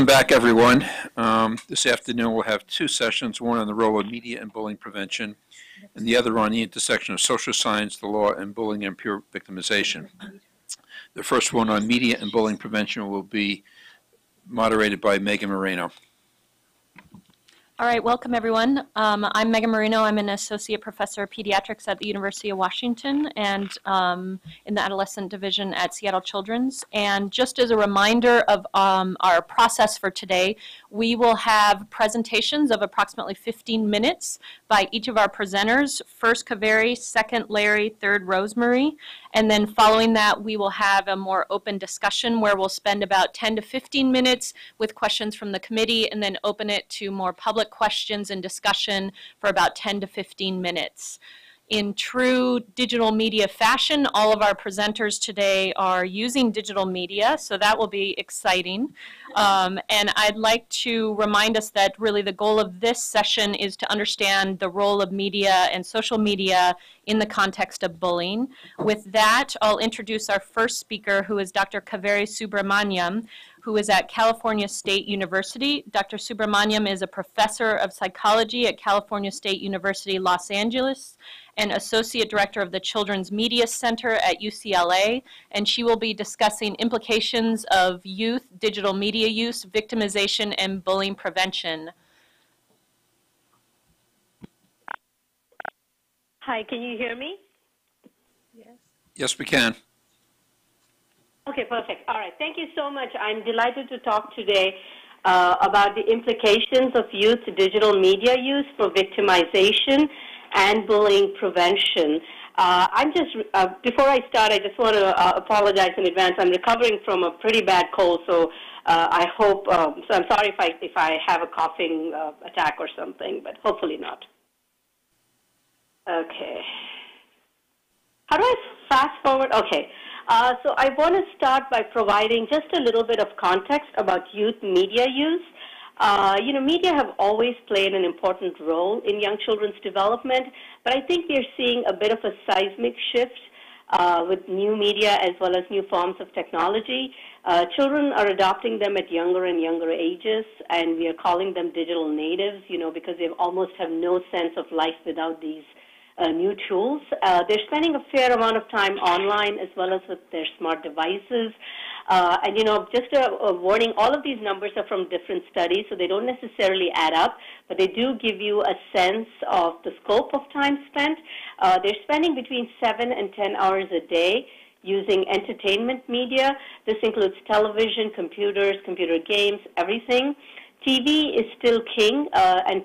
Welcome back, everyone. This afternoon we'll have two sessions, one on the role of media and bullying prevention, and the other on the intersection of social science, the law, and bullying and peer victimization. The first one on media and bullying prevention will be moderated by Megan Moreno. All right, welcome everyone. I'm Megan Moreno. I'm an associate professor of pediatrics at the University of Washington and in the adolescent division at Seattle Children's. And just as a reminder of our process for today, we will have presentations of approximately 15 minutes by each of our presenters. First Kaveri, second Larry, third Rosemary. And then following that, we will have a more open discussion where we'll spend about 10 to 15 minutes with questions from the committee and then open it to more public questions and discussion for about 10 to 15 minutes. In true digital media fashion, all of our presenters today are using digital media, so that will be exciting. And I'd like to remind us that really the goal of this session is to understand the role of media and social media in the context of bullying. With that, I'll introduce our first speaker, who is Dr. Kaveri Subrahmanyam, who is at California State University. Dr. Subrahmanyam is a professor of psychology at California State University, Los Angeles, and associate director of the Children's Media Center at UCLA, and she will be discussing implications of youth digital media use, victimization, and bullying prevention. Hi, can you hear me? Yes. Yes, we can. Okay, perfect. All right, thank you so much. I'm delighted to talk today about the implications of youth digital media use for victimization and bullying prevention. Before I start, I just want to apologize in advance. I'm recovering from a pretty bad cold, so I hope, so I'm sorry if I have a coughing attack or something, but hopefully not. Okay. How do I fast forward? Okay. So I want to start by providing just a little bit of context about youth media use. Media have always played an important role in young children's development, but I think we're seeing a bit of a seismic shift with new media as well as new forms of technology. Children are adopting them at younger and younger ages, and we are calling them digital natives, because they almost have no sense of life without these new tools. They're spending a fair amount of time online as well as with their smart devices. And just a warning, all of these numbers are from different studies, so they don't necessarily add up, but they do give you a sense of the scope of time spent. They're spending between 7 and 10 hours a day using entertainment media. This includes television, computers, computer games, everything. TV is still king, and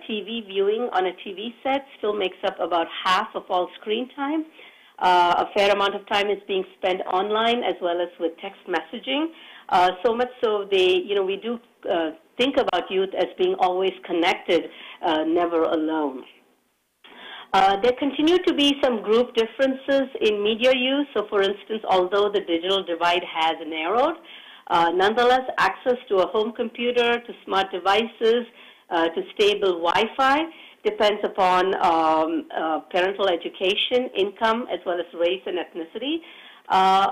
TV viewing on a TV set still makes up about half of all screen time. A fair amount of time is being spent online as well as with text messaging. So much so we do think about youth as being always connected, never alone. There continue to be some group differences in media use. So for instance, although the digital divide has narrowed, nonetheless, access to a home computer, to smart devices, to stable Wi-Fi depends upon parental education, income, as well as race and ethnicity.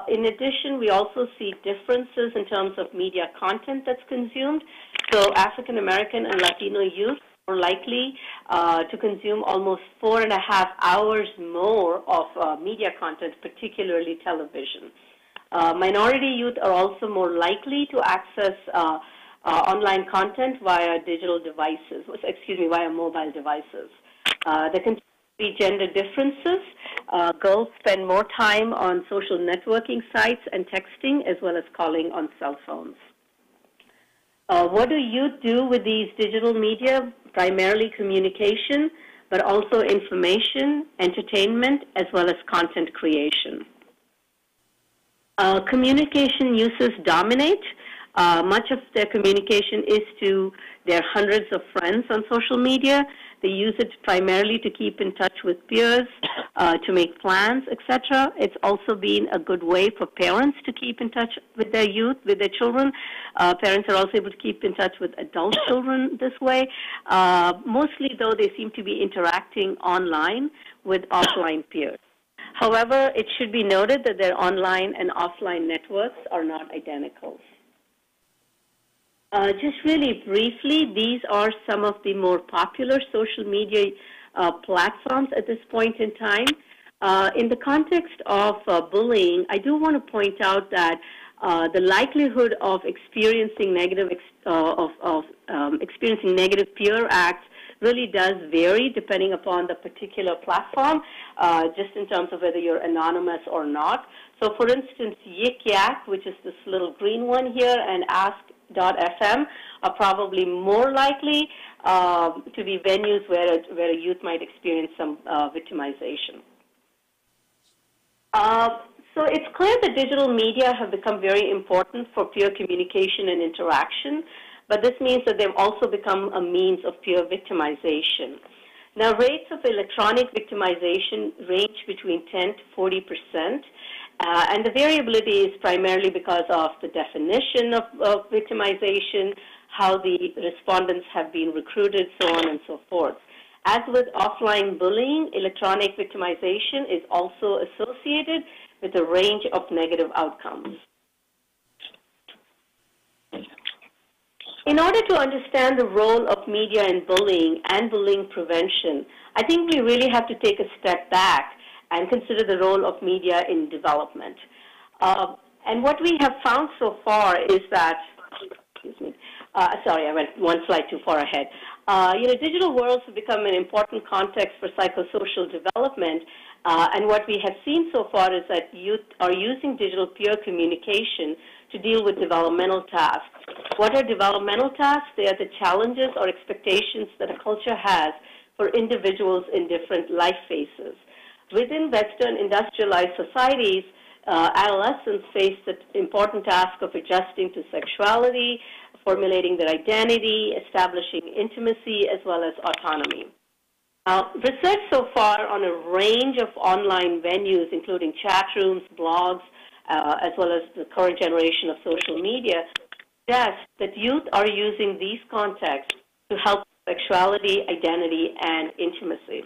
In addition, we also see differences in terms of media content that's consumed. So African American and Latino youth are likely to consume almost 4.5 hours more of media content, particularly television. Minority youth are also more likely to access online content via digital devices, via mobile devices. There can be gender differences. Girls spend more time on social networking sites and texting as well as calling on cell phones. What do youth do with these digital media? Primarily communication, but also information, entertainment, as well as content creation. Communication uses dominate. Much of their communication is to their hundreds of friends on social media. They use it primarily to keep in touch with peers, to make plans, etc. It's also been a good way for parents to keep in touch with their youth, with their children. Parents are also able to keep in touch with adult children this way. Mostly, though, they seem to be interacting online with offline peers. However, it should be noted that their online and offline networks are not identical. Just really briefly, these are some of the more popular social media platforms at this point in time. In the context of bullying, I do want to point out that the likelihood of experiencing experiencing negative peer acts really does vary depending upon the particular platform, just in terms of whether you're anonymous or not. So, for instance, Yik Yak, which is this little green one here, and Ask.fm are probably more likely to be venues where a youth might experience some victimization. So it's clear that digital media have become very important for peer communication and interaction, but this means that they've also become a means of peer victimization. Now, rates of electronic victimization range between 10 to 40%, and the variability is primarily because of the definition of victimization, how the respondents have been recruited, so on and so forth. As with offline bullying, electronic victimization is also associated with a range of negative outcomes. In order to understand the role of media in bullying and bullying prevention, I think we really have to take a step back and consider the role of media in development. And what we have found so far is that, sorry, I went one slide too far ahead. Digital worlds have become an important context for psychosocial development, and what we have seen so far is that youth are using digital peer communication to deal with developmental tasks. What are developmental tasks? They are the challenges or expectations that a culture has for individuals in different life phases. Within Western industrialized societies, adolescents face the important task of adjusting to sexuality, formulating their identity, establishing intimacy, as well as autonomy. Research so far on a range of online venues, including chat rooms, blogs, as well as the current generation of social media, suggests that youth are using these contexts to help sexuality, identity, and intimacy.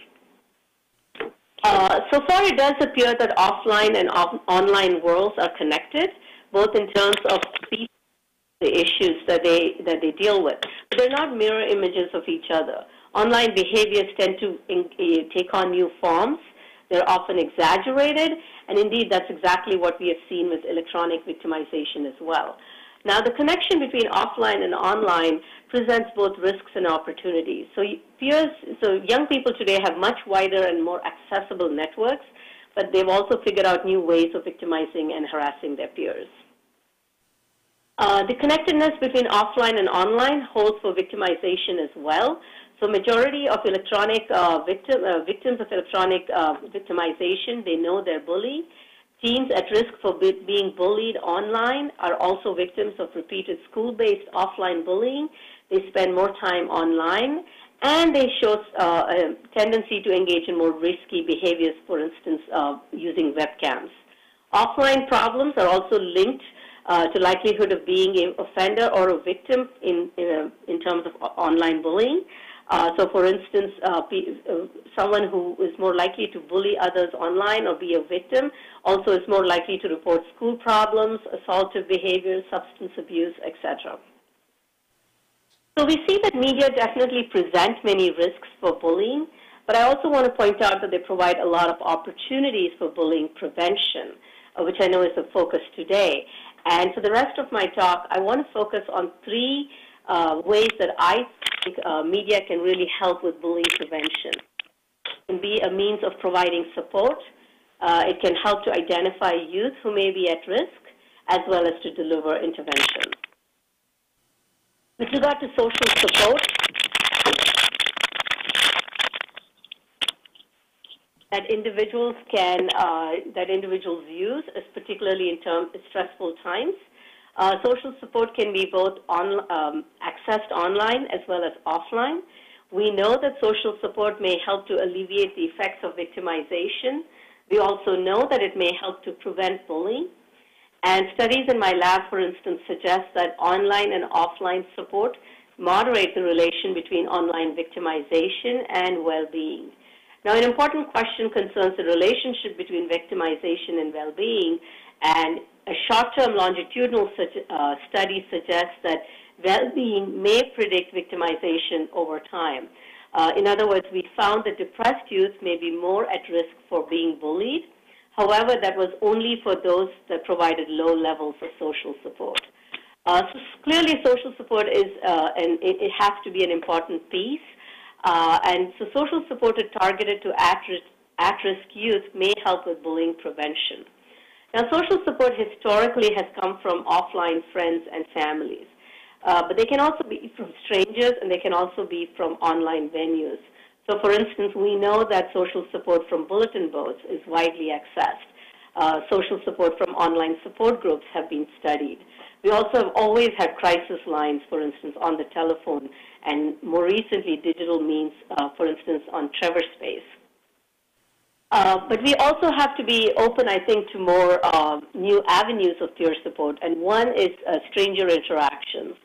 So far, it does appear that offline and online worlds are connected, both in terms of the issues that they deal with. But they're not mirror images of each other. Online behaviors tend to take on new forms. They're often exaggerated, and indeed, that's exactly what we have seen with electronic victimization as well. Now, the connection between offline and online presents both risks and opportunities. So young people today have much wider and more accessible networks, but they've also figured out new ways of victimizing and harassing their peers. The connectedness between offline and online holds for victimization as well. So majority of electronic victims of electronic victimization, they know they're bullied. Teens at risk for being bullied online are also victims of repeated school-based offline bullying. They spend more time online, and they show a tendency to engage in more risky behaviors, for instance, using webcams. Offline problems are also linked to likelihood of being an offender or a victim in terms of online bullying. So, for instance, someone who is more likely to bully others online or be a victim also is more likely to report school problems, assaultive behavior, substance abuse, etc. So we see that media definitely present many risks for bullying, but I also want to point out that they provide a lot of opportunities for bullying prevention, which I know is the focus today. And for the rest of my talk, I want to focus on three ways that I think media can really help with bullying prevention. It can be a means of providing support. It can help to identify youth who may be at risk, as well as to deliver intervention. With regard to social support, that individuals use, particularly in stressful times. Social support can be both accessed online as well as offline. We know that social support may help to alleviate the effects of victimization. We also know that it may help to prevent bullying. And studies in my lab, for instance, suggest that online and offline support moderate the relation between online victimization and well-being. Now, an important question concerns the relationship between victimization and well-being, and a short-term longitudinal study suggests that well-being may predict victimization over time. In other words, we found that depressed youth may be more at risk for being bullied. However, that was only for those that provided low levels of social support. So clearly, social support is, and it has to be an important piece. And so social support targeted to at-risk youth may help with bullying prevention. Now, social support historically has come from offline friends and families. But they can also be from strangers, and they can also be from online venues. So, for instance, we know that social support from bulletin boards is widely accessed. Social support from online support groups have been studied. We also have always had crisis lines, for instance, on the telephone, and more recently, digital means, for instance, on Trevor Space. But we also have to be open, I think, to more new avenues of peer support, and one is stranger interactions.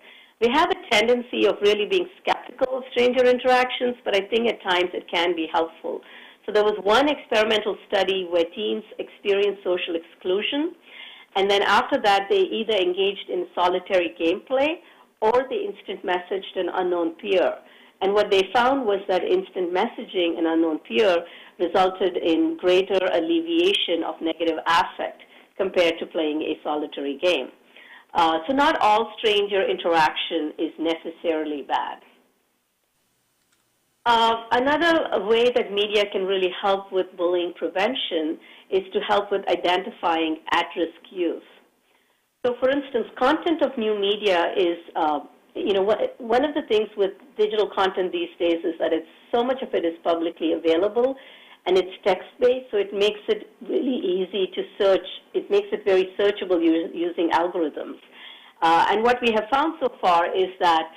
We have a tendency of really being skeptical of stranger interactions, but I think at times it can be helpful. So there was one experimental study where teens experienced social exclusion, and then after that they either engaged in solitary gameplay or they instant messaged an unknown peer. And what they found was that instant messaging an unknown peer resulted in greater alleviation of negative affect compared to playing a solitary game. So not all stranger interaction is necessarily bad. Another way that media can really help with bullying prevention is to help with identifying at-risk youth. So, for instance, content of new media is, one of the things with digital content these days is that so much of it is publicly available, and it's text-based, so it makes it really easy to search. It makes it very searchable using algorithms. And what we have found so far is that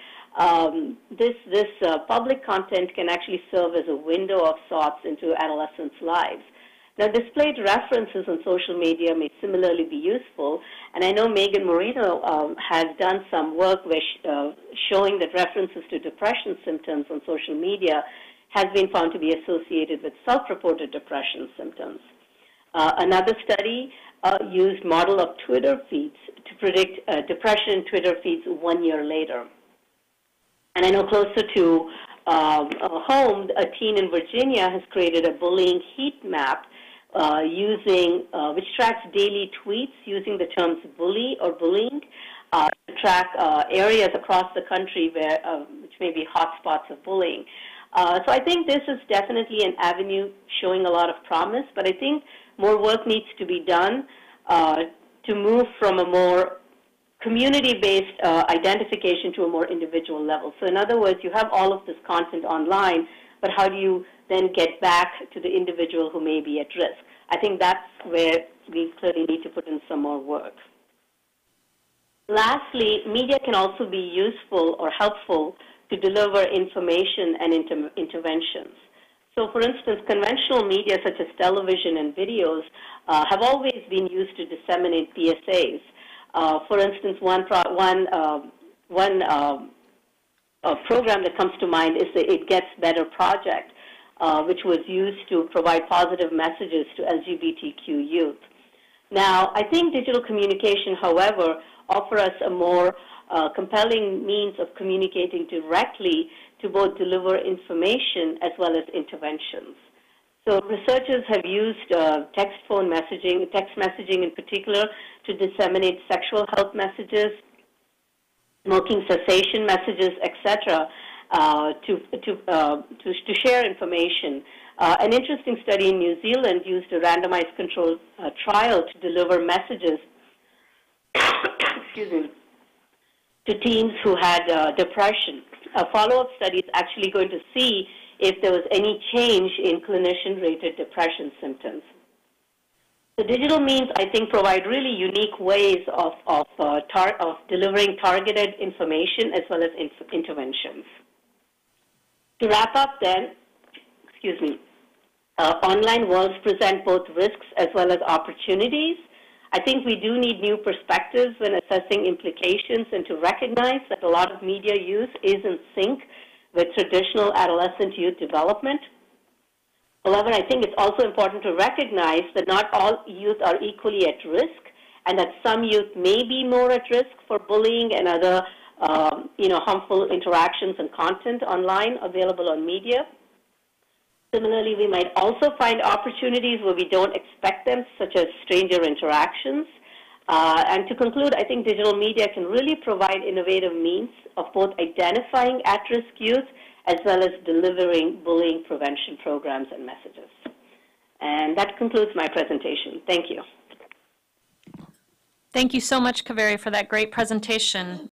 this public content can actually serve as a window of sorts into adolescents' lives. Now, displayed references on social media may similarly be useful, and I know Megan Moreno has done some work showing that references to depression symptoms on social media has been found to be associated with self-reported depression symptoms. Another study used model of Twitter feeds to predict depression in Twitter feeds 1 year later. And I know closer to home, a teen in Virginia has created a bullying heat map which tracks daily tweets using the terms bully or bullying to track areas across the country which may be hotspots of bullying. So I think this is definitely an avenue showing a lot of promise, but I think more work needs to be done to move from a more community-based identification to a more individual level. So in other words, you have all of this content online, but how do you then get back to the individual who may be at risk? I think that's where we clearly need to put in some more work. Lastly, media can also be useful or helpful to deliver information and interventions. So, for instance, conventional media such as television and videos have always been used to disseminate PSAs. For instance, one program that comes to mind is the It Gets Better project, which was used to provide positive messages to LGBTQ youth. Now, I think digital communication, however, offer us a more compelling means of communicating directly to both deliver information as well as interventions. So researchers have used text messaging in particular, to disseminate sexual health messages, smoking cessation messages, etc., to share information. An interesting study in New Zealand used a randomized controlled trial to deliver messages excuse me, to teens who had depression. A follow-up study is actually going to see if there was any change in clinician-rated depression symptoms. The digital means, I think, provide really unique ways of delivering targeted information as well as interventions. To wrap up then, online worlds present both risks as well as opportunities. I think we do need new perspectives when assessing implications and to recognize that a lot of media use is in sync with traditional adolescent youth development. However, I think it's also important to recognize that not all youth are equally at risk and that some youth may be more at risk for bullying and other harmful interactions and content online available on media. Similarly, we might also find opportunities where we don't expect them, such as stranger interactions. And to conclude, I think digital media can really provide innovative means of both identifying at-risk youth as well as delivering bullying prevention programs and messages. And that concludes my presentation. Thank you. Thank you so much, Kaveri, for that great presentation.